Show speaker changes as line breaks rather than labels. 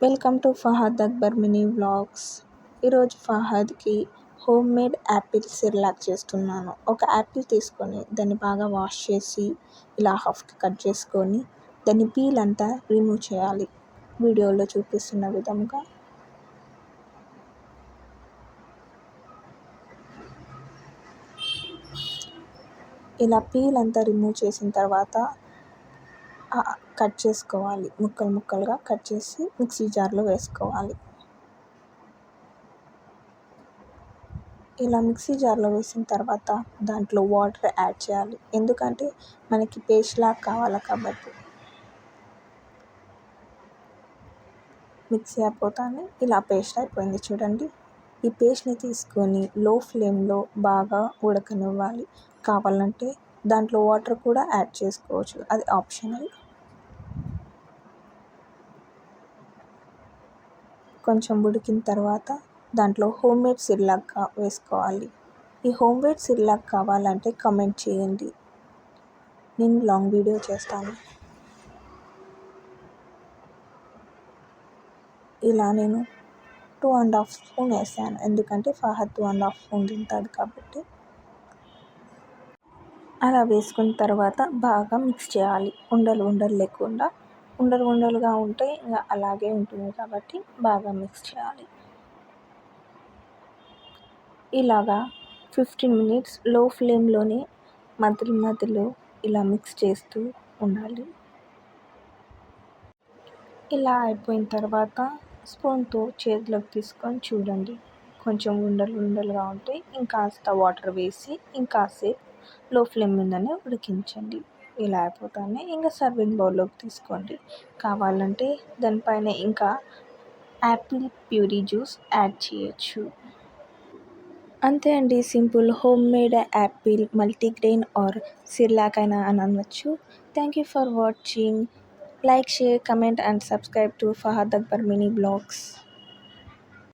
Welcome to Fahad Akbar mini vlogs. ఈరోజు ఫహద్కి home made apple Cerelac చేస్తున్నాను. ఒక యాపిల్ తీసుకొని దాన్ని బాగా వాష్ చేసి ఇలా హాఫ్కి కట్ చేసుకొని దాన్ని పీల్ అంతా రిమూవ్ చేయాలి. వీడియోలో చూపిస్తున్న విధంగా ఇలా పీల్ అంతా రిమూవ్ చేసిన తర్వాత కట్ చేసుకోవాలి. ముక్కలు ముక్కలుగా కట్ చేసి మిక్సీ జార్లో వేసుకోవాలి. ఇలా మిక్సీ జార్లో వేసిన తర్వాత దాంట్లో వాటర్ యాడ్ చేయాలి. ఎందుకంటే మనకి పేస్ట్ లాగా కావాలి కాబట్టి. మిక్సీ అయిపోతానే ఇలా పేస్ట్ అయిపోయింది చూడండి. ఈ పేస్ట్ని తీసుకొని లో ఫ్లేమ్లో బాగా ఉడకనివ్వాలి. కావాలంటే దాంట్లో వాటర్ కూడా యాడ్ చేసుకోవచ్చు, అది ఆప్షనల్. కొంచెం ఉడికిన తర్వాత దాంట్లో హోమ్ మేడ్ సిర్లాక్ వేసుకోవాలి. ఈ హోమ్ మేడ్ సిర్లాక్ కావాలంటే కమెంట్ చేయండి, నేను లాంగ్ వీడియో చేస్తాను. ఇలా నేను 2.5 స్పూన్ వేసాను, ఎందుకంటే ఫహద్ 2.5 స్పూన్ తింటుంది కాబట్టి. అలా వేసుకున్న తర్వాత బాగా మిక్స్ చేయాలి. ఉండలు ఉండలు లేకుండా, ఉండలుగా ఉంటే ఇంకా అలాగే ఉంటుంది కాబట్టి బాగా మిక్స్ చేయాలి. ఇలాగా 15 మినిట్స్ లో ఫ్లేమ్లోనే మధ్యలో ఇలా మిక్స్ చేస్తూ ఉండాలి. ఇలా అయిపోయిన తర్వాత స్పూన్తో చేతిలోకి తీసుకొని చూడండి. కొంచెం ఉండలుగా ఉంటే ఇంకాస్త వాటర్ వేసి ఇంకాసేపు లో ఫ్లేమ్ మీదనే ఉడికించండి. ఇలా అయిపోతానే ఇంకా సర్వింగ్ బౌల్లోకి తీసుకోండి. కావాలంటే దానిపైన ఇంకా యాపిల్ ప్యూరీ జ్యూస్ యాడ్ చేయొచ్చు. అంతే అండి, simple home made apple multigrain or Cerelac అయినా అని అనవచ్చు. Thank you for watching. Like, share, comment and subscribe to Fahad Akbar Mini Vlogs.